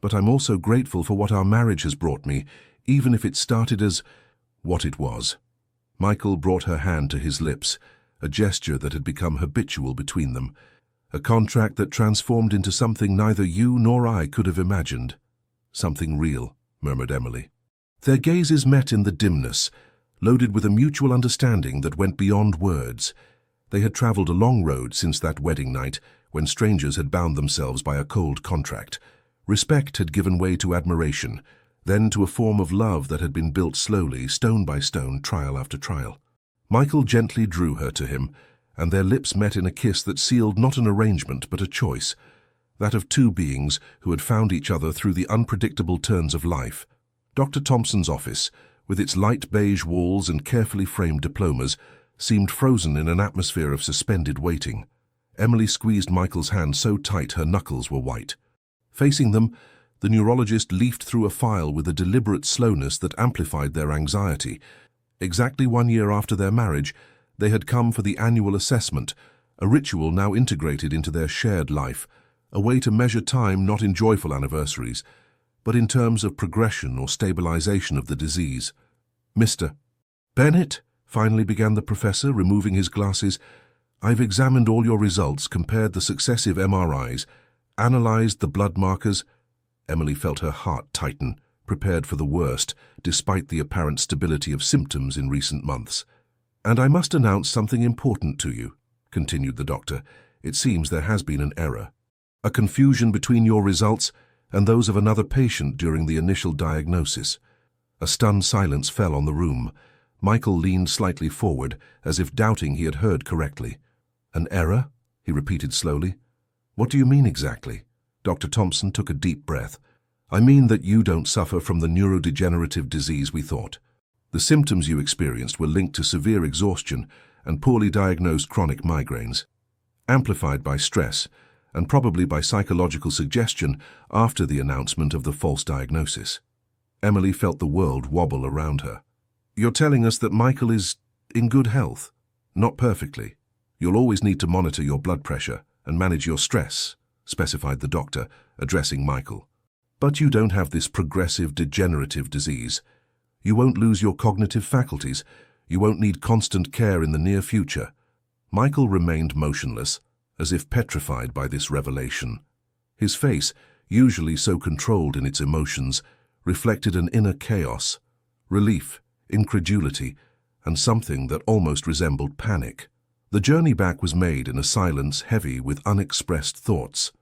but I'm also grateful for what our marriage has brought me, even if it started as what it was." Michael brought her hand to his lips, a gesture that had become habitual between them, a contract that transformed into something neither you nor I could have imagined. "Something real," murmured Emily. Their gazes met in the dimness, loaded with a mutual understanding that went beyond words. They had traveled a long road since that wedding night, when strangers had bound themselves by a cold contract. Respect had given way to admiration, then to a form of love that had been built slowly, stone by stone, trial after trial. Michael gently drew her to him, and their lips met in a kiss that sealed not an arrangement but a choice, that of two beings who had found each other through the unpredictable turns of life. Dr. Thompson's office, with its light beige walls and carefully framed diplomas, seemed frozen in an atmosphere of suspended waiting. Emily squeezed Michael's hand so tight her knuckles were white. Facing them, the neurologist leafed through a file with a deliberate slowness that amplified their anxiety. Exactly 1 year after their marriage, they had come for the annual assessment, a ritual now integrated into their shared life, a way to measure time not in joyful anniversaries, but in terms of progression or stabilization of the disease. "Mr. Bennett," finally began the professor, removing his glasses, "I've examined all your results, compared the successive MRIs, analyzed the blood markers." Emily felt her heart tighten, prepared for the worst, despite the apparent stability of symptoms in recent months. "And I must announce something important to you," continued the doctor. "It seems there has been an error. A confusion between your results and those of another patient during the initial diagnosis." A stunned silence fell on the room. Michael leaned slightly forward, as if doubting he had heard correctly. "An error?" he repeated slowly. "What do you mean exactly?" Dr. Thompson took a deep breath. "I mean that you don't suffer from the neurodegenerative disease we thought. The symptoms you experienced were linked to severe exhaustion and poorly diagnosed chronic migraines, amplified by stress and probably by psychological suggestion after the announcement of the false diagnosis." Emily felt the world wobble around her. "You're telling us that Michael is in good health?" "Not perfectly. You'll always need to monitor your blood pressure and manage your stress," specified the doctor, addressing Michael. "But you don't have this progressive degenerative disease. You won't lose your cognitive faculties. You won't need constant care in the near future." Michael remained motionless, as if petrified by this revelation. His face, usually so controlled in its emotions, reflected an inner chaos, relief, incredulity, and something that almost resembled panic. The journey back was made in a silence heavy with unexpressed thoughts.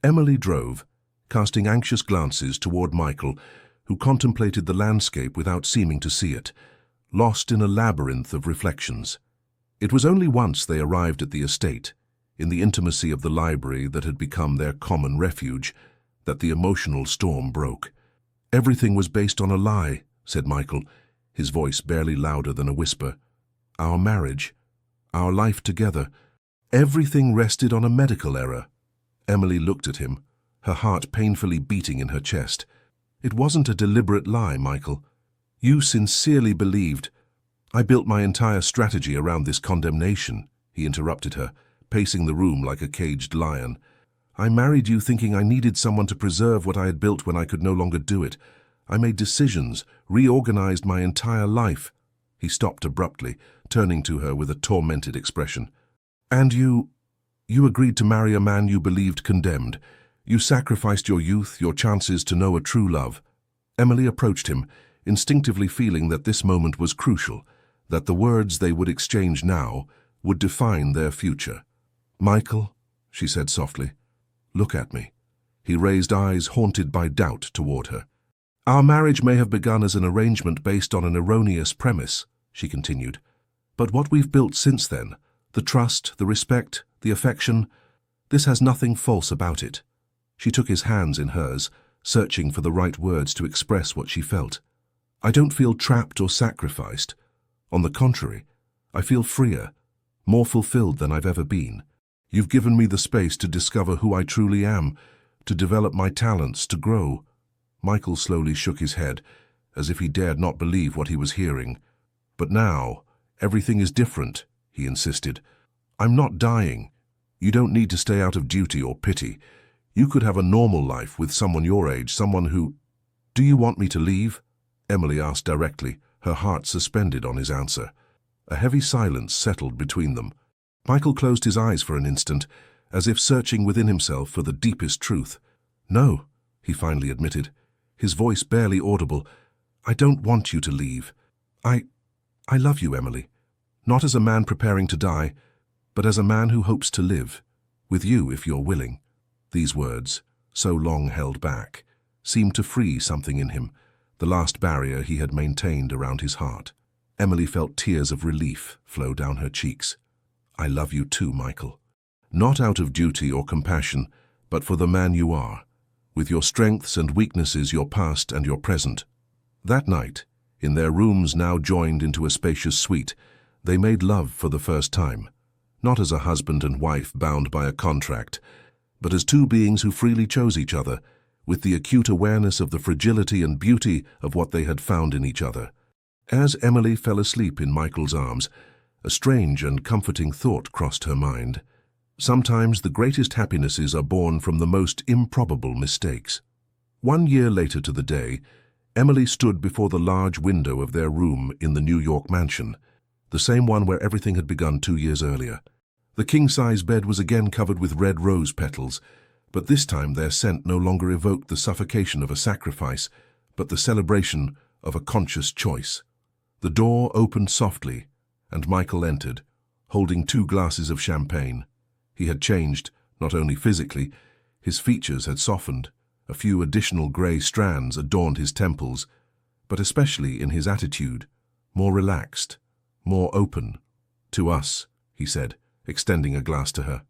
Emily drove, casting anxious glances toward Michael, who contemplated the landscape without seeming to see it, lost in a labyrinth of reflections. It was only once they arrived at the estate, in the intimacy of the library that had become their common refuge, that the emotional storm broke. "Everything was based on a lie," said Michael, his voice barely louder than a whisper. "Our marriage, our life together, everything rested on a medical error." Emily looked at him, her heart painfully beating in her chest. "It wasn't a deliberate lie, Michael. You sincerely believed—" "I built my entire strategy around this condemnation," he interrupted her, pacing the room like a caged lion. "I married you thinking I needed someone to preserve what I had built when I could no longer do it. I made decisions, reorganized my entire life." He stopped abruptly, turning to her with a tormented expression. "And you agreed to marry a man you believed condemned. You sacrificed your youth, your chances to know a true love." Emily approached him, instinctively feeling that this moment was crucial, that the words they would exchange now would define their future. "Michael," she said softly, "look at me." He raised eyes haunted by doubt toward her. "Our marriage may have begun as an arrangement based on an erroneous premise," she continued. "But what we've built since then, the trust, the respect, the affection, this has nothing false about it." She took his hands in hers, searching for the right words to express what she felt. "I don't feel trapped or sacrificed. On the contrary, I feel freer, more fulfilled than I've ever been. You've given me the space to discover who I truly am, to develop my talents, to grow." Michael slowly shook his head, as if he dared not believe what he was hearing. "But now, everything is different," he insisted. "I'm not dying. You don't need to stay out of duty or pity. You could have a normal life with someone your age, someone who—" "Do you want me to leave?" Emily asked directly, her heart suspended on his answer. A heavy silence settled between them. Michael closed his eyes for an instant, as if searching within himself for the deepest truth. "No," he finally admitted, his voice barely audible. "I don't want you to leave. I love you, Emily. Not as a man preparing to die, but as a man who hopes to live. With you, if you're willing." These words, so long held back, seemed to free something in him, the last barrier he had maintained around his heart. Emily felt tears of relief flow down her cheeks. "I love you too, Michael. Not out of duty or compassion, but for the man you are, with your strengths and weaknesses, your past and your present. That night, in their rooms now joined into a spacious suite, they made love for the first time, not as a husband and wife bound by a contract, but as two beings who freely chose each other, with the acute awareness of the fragility and beauty of what they had found in each other. As Emily fell asleep in Michael's arms, a strange and comforting thought crossed her mind. Sometimes the greatest happinesses are born from the most improbable mistakes. 1 year later to the day, Emily stood before the large window of their room in the New York mansion, the same one where everything had begun 2 years earlier. The king-size bed was again covered with red rose petals, but this time their scent no longer evoked the suffocation of a sacrifice, but the celebration of a conscious choice. The door opened softly, and Michael entered, holding 2 glasses of champagne. He had changed, not only physically, his features had softened, a few additional grey strands adorned his temples, but especially in his attitude, more relaxed, more open. "To us," he said, extending a glass to her.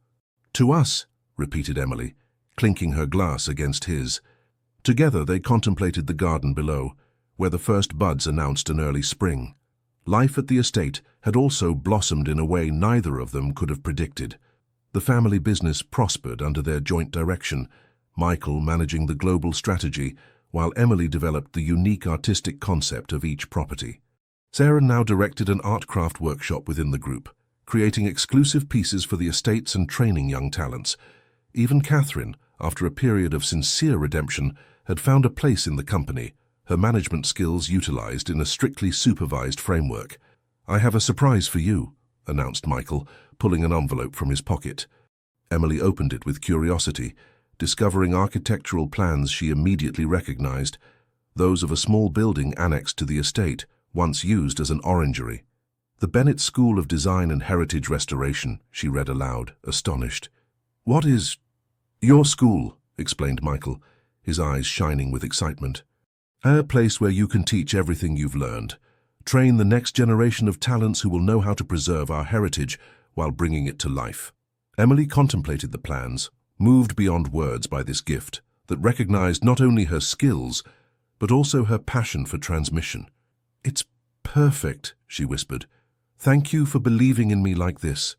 "To us," repeated Emily, clinking her glass against his. Together they contemplated the garden below, where the first buds announced an early spring. Life at the estate had also blossomed in a way neither of them could have predicted. The family business prospered under their joint direction, Michael managing the global strategy, while Emily developed the unique artistic concept of each property. Sarah now directed an art craft workshop within the group, creating exclusive pieces for the estates and training young talents. Even Catherine, after a period of sincere redemption, had found a place in the company, her management skills utilized in a strictly supervised framework. "I have a surprise for you," announced Michael, pulling an envelope from his pocket. Emily opened it with curiosity, discovering architectural plans she immediately recognized, those of a small building annexed to the estate, once used as an orangery. "The Bennett School of Design and Heritage Restoration," she read aloud, astonished. "What is—" "Your school," explained Michael, his eyes shining with excitement. "A place where you can teach everything you've learned, train the next generation of talents who will know how to preserve our heritage while bringing it to life." Emily contemplated the plans, moved beyond words by this gift that recognized not only her skills, but also her passion for transmission. "It's perfect," she whispered. "Thank you for believing in me like this."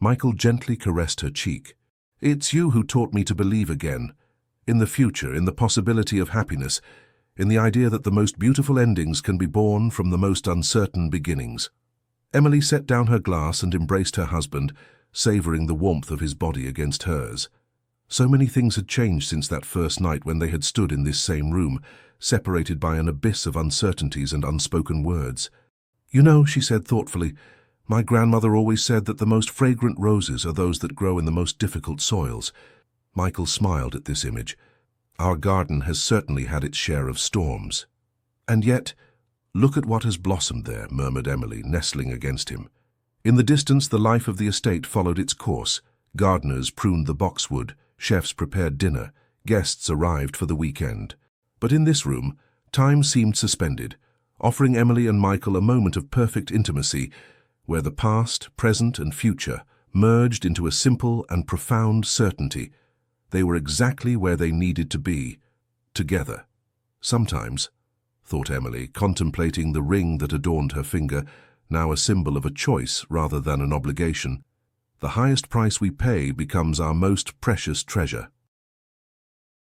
Michael gently caressed her cheek. "It's you who taught me to believe again, in the future, in the possibility of happiness, in the idea that the most beautiful endings can be born from the most uncertain beginnings." Emily set down her glass and embraced her husband, savoring the warmth of his body against hers. So many things had changed since that first night when they had stood in this same room, separated by an abyss of uncertainties and unspoken words. "You know," she said thoughtfully, "my grandmother always said that the most fragrant roses are those that grow in the most difficult soils." Michael smiled at this image. "Our garden has certainly had its share of storms." "And yet, look at what has blossomed there," murmured Emily, nestling against him. In the distance, the life of the estate followed its course. Gardeners pruned the boxwood, chefs prepared dinner, guests arrived for the weekend. But in this room, time seemed suspended, offering Emily and Michael a moment of perfect intimacy, where the past, present, and future merged into a simple and profound certainty. They were exactly where they needed to be, together. "Sometimes," thought Emily, contemplating the ring that adorned her finger, now a symbol of a choice rather than an obligation, "the highest price we pay becomes our most precious treasure."